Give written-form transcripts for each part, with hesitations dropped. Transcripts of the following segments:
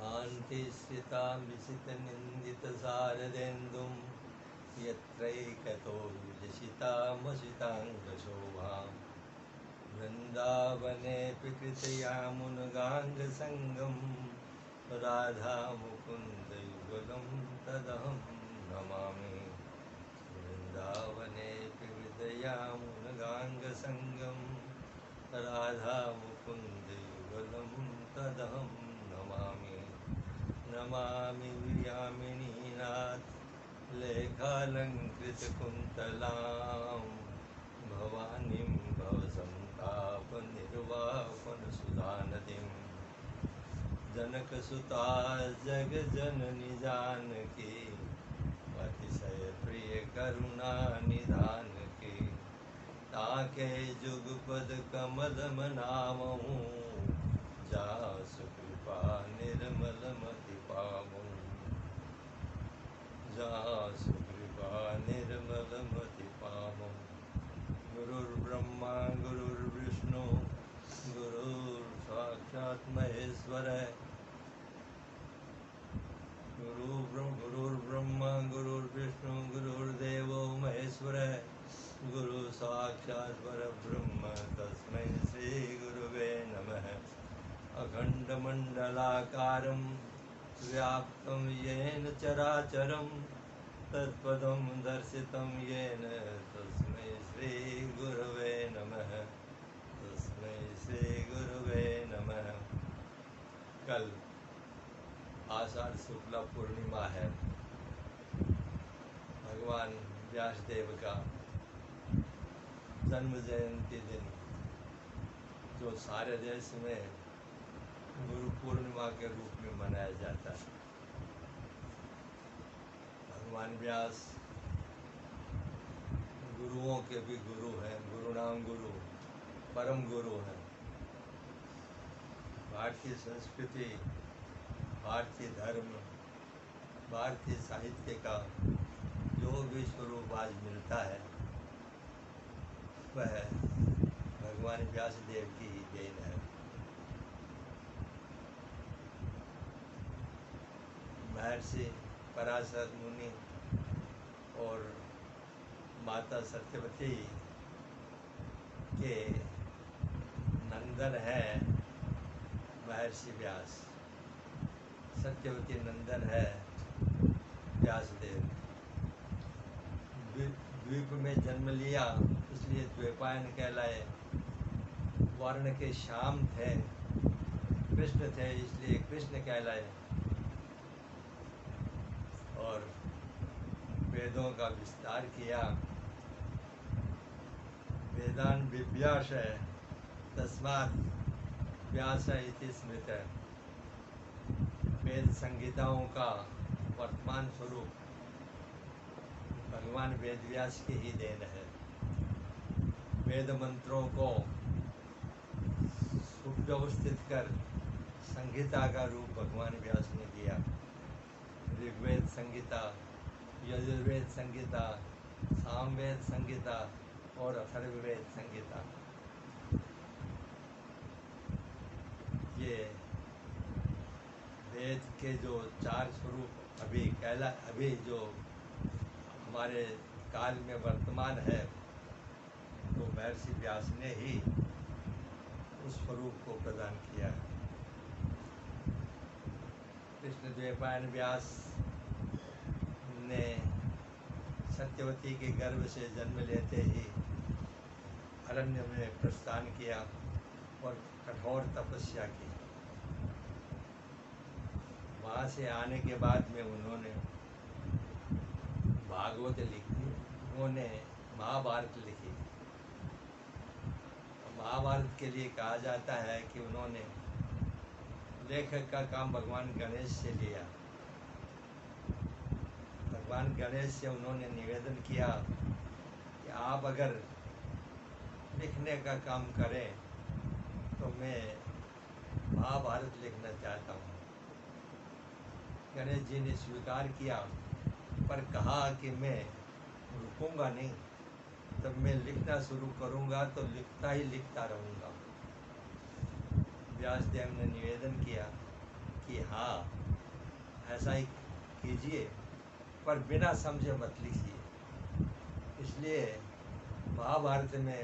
आन्तिस्थितां विसितनिन्दितसारदेन्दुं यत्रैकतो विजसितामसिताङ्गशोभां वृन्दावनेऽपि कृतयामुनगाङ्गसङ्गं राधामुकुन्दयुगलं तदहं नमामि। वृन्दावनेऽपि कृतयामुनगाङ्गसङ्गं राधामुकुन्दयुगलं तदहं नमामि। नमामि वियामिनीनाथ लेखालङ्कृतकुन्तलां भवानीं भवसन्तापनिर्वापनसुधानदीं जनकसुता जगजननी जानकी अतिशय प्रिय करुणानिधानकी ताके जुगपद कमल मनामहूँ जासु कृपा निर्मलमति पावूँ जासु कृपा निर्मलमति पावूँ। गुरुर्ब्रह्मा गुरुर्विष्णु गुरुर्साक्षात् महेश्वर गुरुर्ब्रह्मा गुरुर्विष्णु गुरुर्देवो महेश्वर गुरु साक्षात् परब्रह्म तस्मै श्री गुरुवे नमः। अखण्डमण्डलाकारं व्याप्तं येन चराचरं तत्पदं दर्शितं येन तस्मै श्री गुरुवे नमः। तस्मै श्री गुरुवे नमः। कल आषाढ़ शुक्ला पूर्णिमा है। भगवान व्यासदेव का जन्म जयंती दिन जो सारे देश में गुरु पूर्णिमा के रूप में मनाया जाता है। भगवान व्यास गुरुओं के भी गुरु हैं, गुरु नाम गुरु परम गुरु हैं। भारतीय संस्कृति, भारतीय धर्म, भारतीय साहित्य का जो भी स्वरूप आज मिलता है वह भगवान व्यासदेव की ही देन है। महर्षि पराशर मुनि और माता सत्यवती के नंदन है महर्षि व्यास, सत्यवती नंदन है व्यासदेव। द्वीप में जन्म लिया इसलिए द्वैपायन कहलाए। वर्ण के श्याम थे, कृष्ण थे इसलिए कृष्ण कहलाए। और वेदों का विस्तार किया। वेदान विव्यास है तस्मात् व्यास इति स्मृत। वेद संहिताओं का वर्तमान स्वरूप भगवान वेदव्यास की ही देन है। वेद मंत्रों को सुव्यवस्थित कर संहिता का रूप भगवान व्यास ने दिया। ऋग्वेद संहिता, यजुर्वेद संहिता, सामवेद संहिता और अथर्ववेद संहिता, ये वेद के जो चार स्वरूप अभी जो हमारे काल में वर्तमान है तो महर्षि व्यास ने ही उस स्वरूप को प्रदान किया है। कृष्ण द्वैपायन व्यास ने सत्यवती के गर्भ से जन्म लेते ही अरण्य में प्रस्थान किया और कठोर तपस्या की। वहाँ से आने के बाद में उन्होंने भागवत लिखी, उन्होंने महाभारत लिखी। महाभारत के लिए कहा जाता है कि उन्होंने लेखक का काम भगवान गणेश से लिया। भगवान गणेश से उन्होंने निवेदन किया कि आप अगर लिखने का काम करें तो मैं महाभारत लिखना चाहता हूँ। गणेश जी ने स्वीकार किया पर कहा कि मैं रुकूंगा नहीं, तब मैं लिखना शुरू करूंगा तो लिखता ही लिखता रहूंगा। व्यासदेव ने निवेदन किया कि हाँ ऐसा ही कीजिए, पर बिना समझे मत लिखिए। इसलिए महाभारत में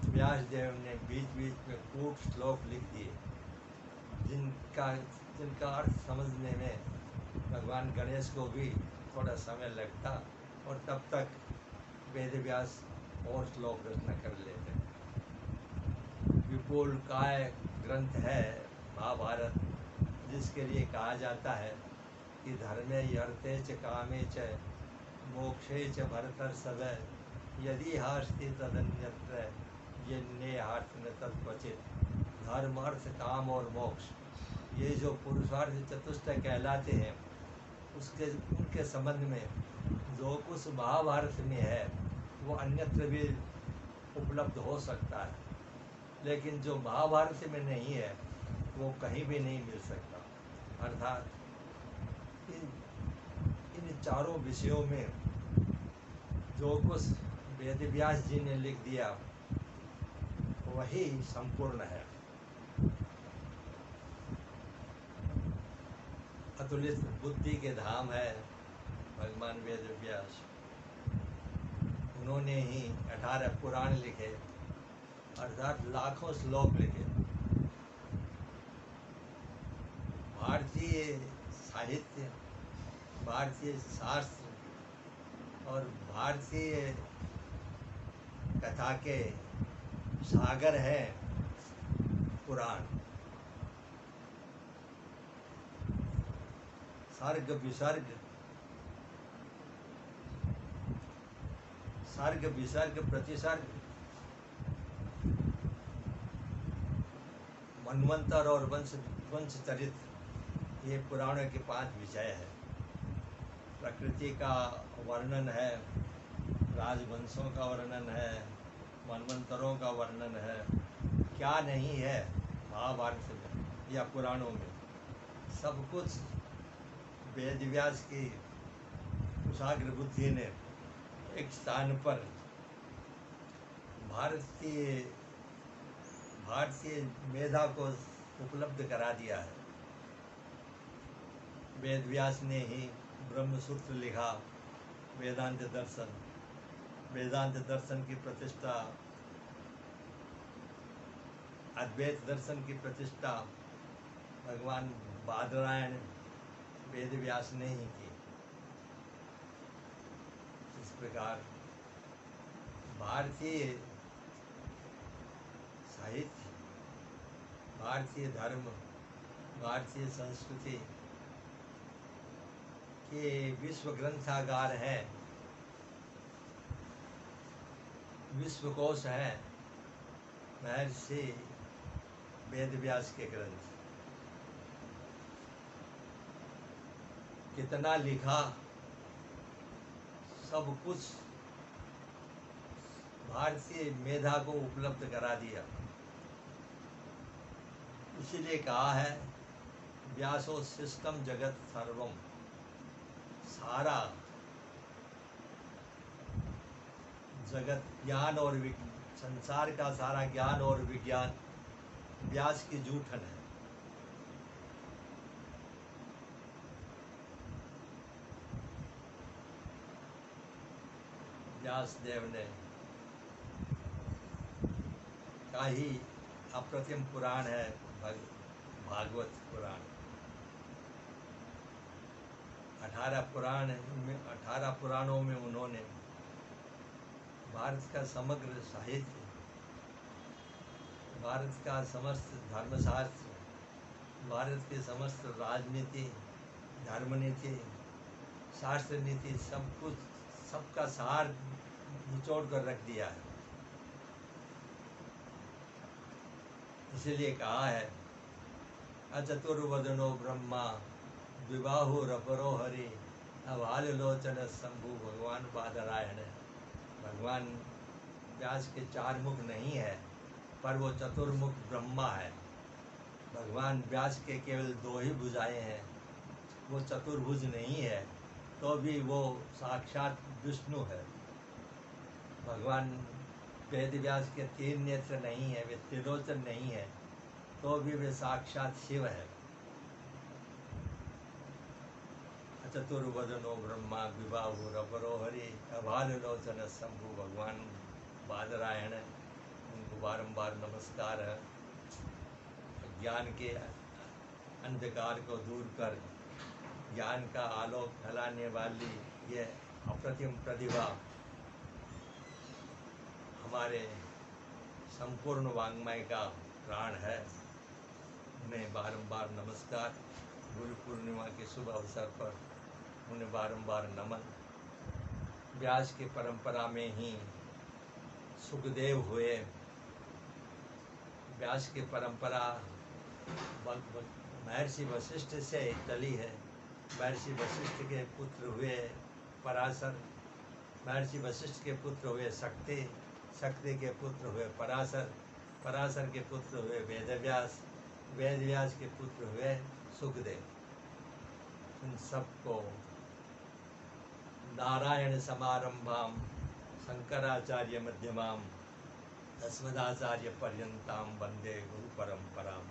व्यासदेव ने बीच बीच में कूट श्लोक लिख दिए, जिनका अर्थ समझने में भगवान गणेश को भी थोड़ा समय लगता और तब तक वेद व्यास और श्लोक रचना कर लेते। विपुल काय ग्रंथ है महाभारत, जिसके लिए कहा जाता है कि धर्मे अर्थे च कामे च मोक्षे च भरतर्षभ यदि हर्षति तदन्यत्र ये हर्ष न तत्क्वचित। धर्म अर्थ काम और मोक्ष, ये जो पुरुषार्थ चतुष्टय कहलाते हैं, उनके संबंध में जो कुछ महाभारत में है वो अन्यत्र भी उपलब्ध हो सकता है, लेकिन जो महाभारत में नहीं है वो कहीं भी नहीं मिल सकता। अर्थात इन चारों विषयों में जो कुछ वेद व्यास जी ने लिख दिया वही संपूर्ण है। अतुलित बुद्धि के धाम है भगवान वेद व्यास। उन्होंने ही 18 पुराण लिखे, अर्थात लाखों श्लोक लिखे। भारतीय साहित्य, भारतीय शास्त्र और भारतीय कथा के सागर है पुराण। सर्ग विसर्ग, सर्ग विसर्ग प्रतिसर्ग, मनवंतर और वंश चरित्र, ये पुराणों के 5 विषय है। प्रकृति का वर्णन है, राजवंशों का वर्णन है, मनवंतरों का वर्णन है। क्या नहीं है महाभारत में या पुराणों में, सब कुछ वेद व्यास की कुशाग्र बुद्धि ने एक स्थान पर भारतीय मेधा को उपलब्ध करा दिया है। वेद व्यास ने ही ब्रह्मसूत्र लिखा, वेदांत दर्शन। वेदांत दर्शन की प्रतिष्ठा, अद्वैत दर्शन की प्रतिष्ठा भगवान बादरायण वेद व्यास ने ही की। इस प्रकार भारतीय साहित्य, भारतीय धर्म, भारतीय संस्कृति के विश्व ग्रंथागार है, विश्वकोश है महर्षि वेद व्यास के ग्रंथ। कितना लिखा, सब कुछ भारतीय मेधा को उपलब्ध करा दिया। इसीलिए कहा है व्यासो सिस्टम जगत सर्वम, सारा जगत ज्ञान और संसार का सारा ज्ञान और विज्ञान व्यास की जूठन है। व्यासदेव ने का ही अप्रतिम पुराण है भागवत पुराण। 18 पुराणों में उन्होंने भारत का समग्र साहित्य, भारत का समस्त धर्मशास्त्र, भारत के समस्त राजनीति, धर्मनीति, शास्त्र नीति, सब कुछ, सबका सार निचोड़ कर रख दिया है। इसीलिए कहा है अचतुर्वदनो ब्रह्मा द्विबाहुरपरो हरि अभाल लोचन शंभु। भगवान बादरायण है। भगवान व्यास के 4 मुख नहीं है, पर वो चतुर्मुख ब्रह्मा है। भगवान व्यास के केवल 2 ही भुजाएं हैं, वो चतुर्भुज नहीं है, तो भी वो साक्षात विष्णु है। भगवान वेद व्यास के 3 नेत्र नहीं है, वे त्रिलोचन नहीं है, तो भी वे साक्षात शिव है। चतुर्वदनो ब्रह्मा विभागो रपरो हरि अभाल लोचन शंभु भगवान बादरायण, उनको बारंबार नमस्कार है। ज्ञान के अंधकार को दूर कर ज्ञान का आलोक फैलाने वाली ये अप्रतिम प्रतिभा हमारे संपूर्ण वाङ्मय का प्राण है। उन्हें बारंबार नमस्कार। गुरु पूर्णिमा के शुभ अवसर पर उन्हें बारंबार नमन। व्यास की परंपरा में ही सुखदेव हुए। व्यास की परंपरा महर्षि वशिष्ठ से चली है। महर्षि वशिष्ठ के पुत्र हुए पराशर, महर्षि वशिष्ठ के पुत्र हुए शक्ति, शक्ति के पुत्र हुए पराशर, पराशर के पुत्र हुए वेदव्यास, वेदव्यास के पुत्र हुए सुखदेव। उन सबको नारायण समारंभाम शंकराचार्य मध्यमाम अस्मदाचार्य पर्यंताम वंदे गुरु परंपराम।